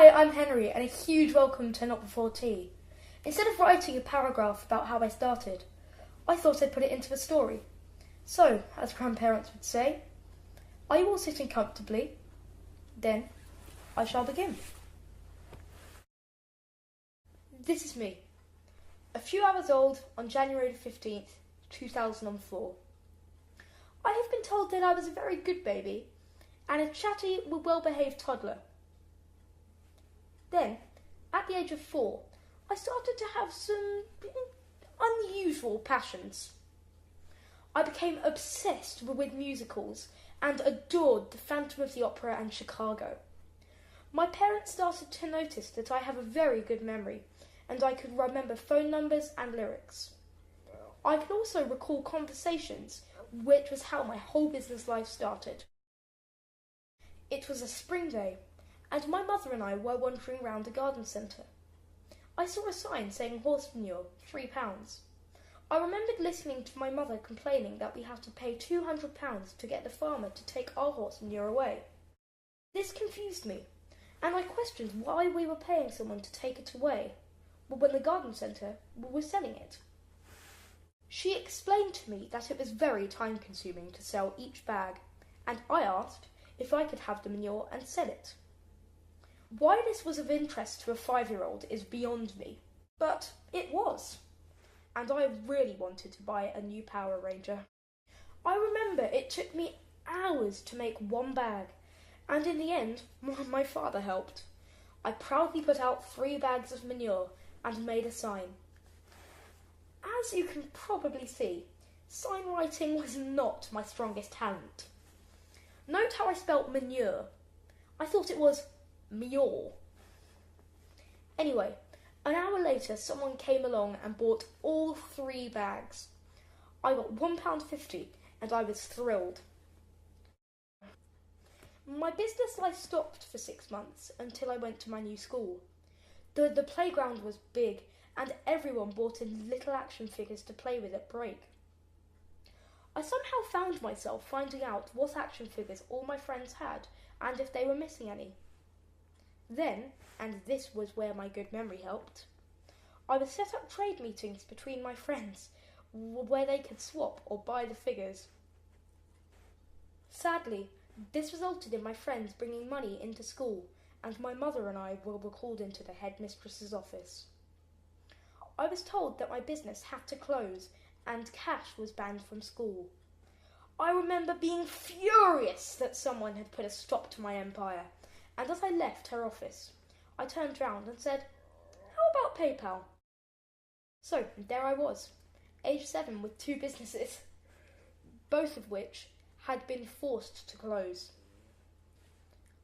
Hi, I'm Henry, and a huge welcome to Not Before Tea. Instead of writing a paragraph about how I started, I thought I'd put it into a story. So, as grandparents would say, are you all sitting comfortably? Then, I shall begin. This is me, a few hours old on January 15th, 2004. I have been told that I was a very good baby, and a chatty, well-behaved toddler. Then, at the age of 4, I started to have some unusual passions. I became obsessed with musicals and adored the Phantom of the Opera and Chicago. My parents started to notice that I have a very good memory, and I could remember phone numbers and lyrics. I could also recall conversations, which was how my whole business life started. It was a spring day, and my mother and I were wandering round a garden centre. I saw a sign saying horse manure, £3. I remembered listening to my mother complaining that we had to pay £200 to get the farmer to take our horse manure away. This confused me, and I questioned why we were paying someone to take it away, when the garden centre was selling it. She explained to me that it was very time-consuming to sell each bag, and I asked if I could have the manure and sell it. Why this was of interest to a 5-year-old is beyond me, but it was, and I really wanted to buy a new Power Ranger. I remember it took me hours to make one bag, and in the end, my father helped. I proudly put out 3 bags of manure and made a sign. As you can probably see, sign writing was not my strongest talent. Note how I spelt manure. I thought it was Mule. Anyway, an hour later someone came along and bought all 3 bags. I got £1.50 and I was thrilled. My business life stopped for 6 months until I went to my new school. The playground was big and everyone bought in little action figures to play with at break. I somehow found myself finding out what action figures all my friends had and if they were missing any. Then, and this was where my good memory helped, I would set up trade meetings between my friends where they could swap or buy the figures. Sadly, this resulted in my friends bringing money into school, and my mother and I were called into the headmistress's office. I was told that my business had to close and cash was banned from school. I remember being furious that someone had put a stop to my empire, and as I left her office, I turned round and said, "How about PayPal?" So there I was, age 7 with 2 businesses, both of which had been forced to close.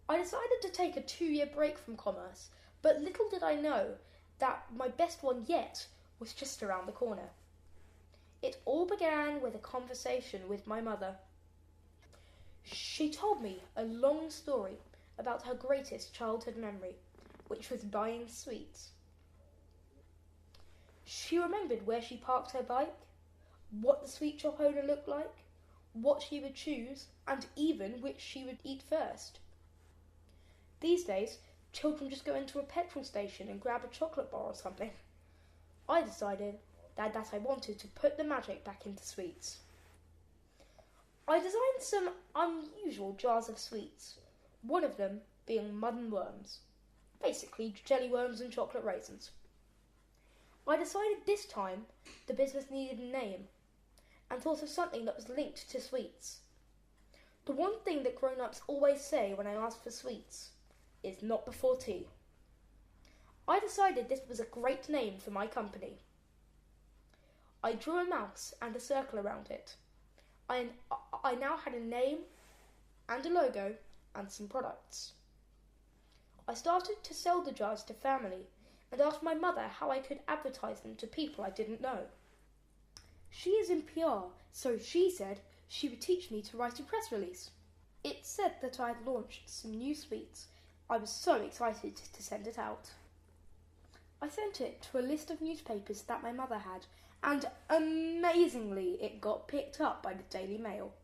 I decided to take a 2-year break from commerce, but little did I know that my best one yet was just around the corner. It all began with a conversation with my mother. She told me a long story about her greatest childhood memory, which was buying sweets. She remembered where she parked her bike, what the sweet shop owner looked like, what she would choose, and even which she would eat first. These days, children just go into a petrol station and grab a chocolate bar or something. I decided that I wanted to put the magic back into sweets. I designed some unusual jars of sweets, one of them being mud and worms, basically jelly worms and chocolate raisins. I decided this time the business needed a name, and thought of something that was linked to sweets. The one thing that grown-ups always say when I ask for sweets is "not before tea." I decided this was a great name for my company. I drew a mouse and a circle around it. I now had a name and a logo and some products. I started to sell the jars to family and asked my mother how I could advertise them to people I didn't know. She is in PR, so she said she would teach me to write a press release. It said that I had launched some new sweets. I was so excited to send it out. I sent it to a list of newspapers that my mother had, and amazingly it got picked up by the Daily Mail.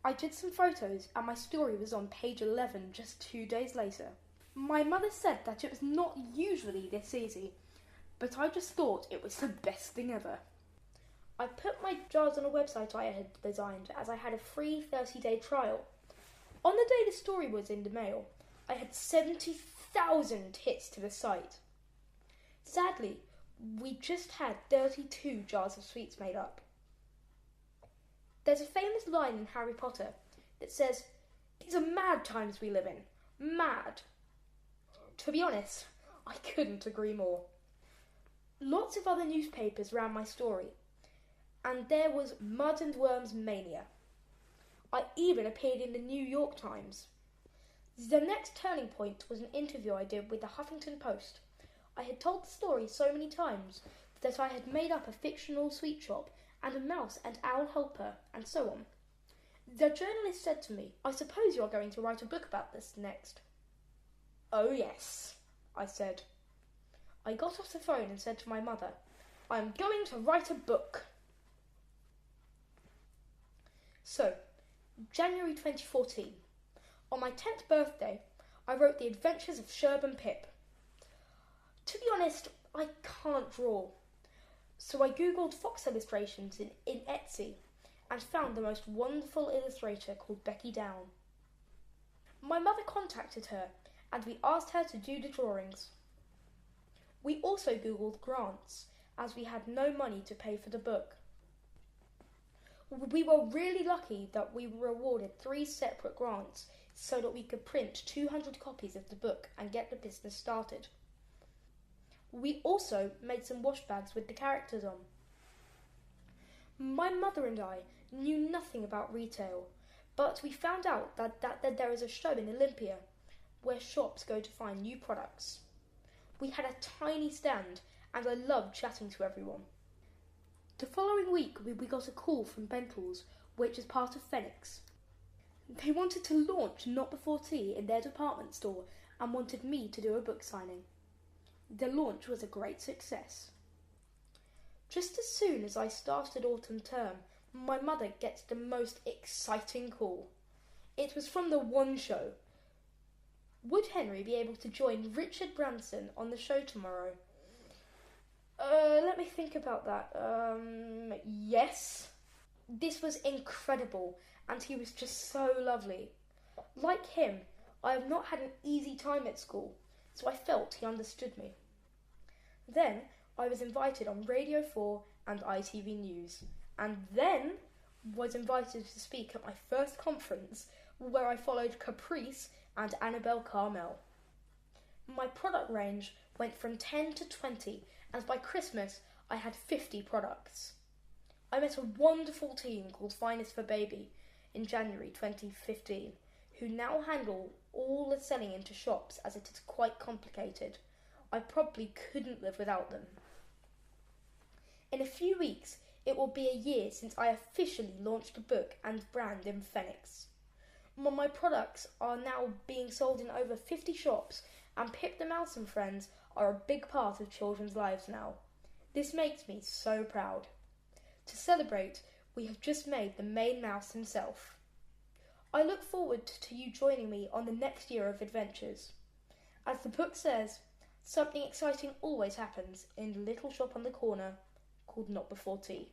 I did some photos and my story was on page 11 just 2 days later. My mother said that it was not usually this easy, but I just thought it was the best thing ever. I put my jars on a website I had designed as I had a free 30-day trial. On the day the story was in the mail, I had 70,000 hits to the site. Sadly, we just had 32 jars of sweets made up. There's a famous line in Harry Potter that says, "These are mad times we live in. Mad." To be honest, I couldn't agree more. Lots of other newspapers ran my story, and there was Mud and Worms mania. I even appeared in the New York Times. The next turning point was an interview I did with the Huffington Post. I had told the story so many times that I had made up a fictional sweet shop and a mouse and owl helper, and so on. The journalist said to me, "I suppose you are going to write a book about this next." "Oh yes," I said. I got off the phone and said to my mother, "I am going to write a book." So, January 2014. On my 10th birthday, I wrote The Adventures of Sherb and Pip. To be honest, I can't draw. So I googled fox illustrations in Etsy and found the most wonderful illustrator called Becky Down. My mother contacted her and we asked her to do the drawings. We also googled grants as we had no money to pay for the book. We were really lucky that we were awarded 3 separate grants so that we could print 200 copies of the book and get the business started. We also made some wash bags with the characters on. My mother and I knew nothing about retail, but we found out that there is a show in Olympia where shops go to find new products. We had a tiny stand and I loved chatting to everyone. The following week we got a call from Bentall's, which is part of Phoenix. They wanted to launch Not Before Tea in their department store and wanted me to do a book signing. The launch was a great success. Just as soon as I started autumn term, my mother gets the most exciting call. It was from the One Show. Would Henry be able to join Richard Branson on the show tomorrow? Let me think about that. Yes. This was incredible, and he was just so lovely. Like him, I have not had an easy time at school, so I felt he understood me. Then I was invited on Radio 4 and ITV News, and then was invited to speak at my first conference where I followed Caprice and Annabelle Carmel. My product range went from 10 to 20, and by Christmas I had 50 products. I met a wonderful team called Finest for Baby in January 2015, who now handle all the selling into shops as it is quite complicated. I probably couldn't live without them. In a few weeks, it will be a year since I officially launched a book and brand in Phoenix. My products are now being sold in over 50 shops, and Pip the Mouse and Friends are a big part of children's lives now. This makes me so proud. To celebrate, we have just made the main mouse himself. I look forward to you joining me on the next year of adventures. As the book says, something exciting always happens in the little shop on the corner called Not Before Tea.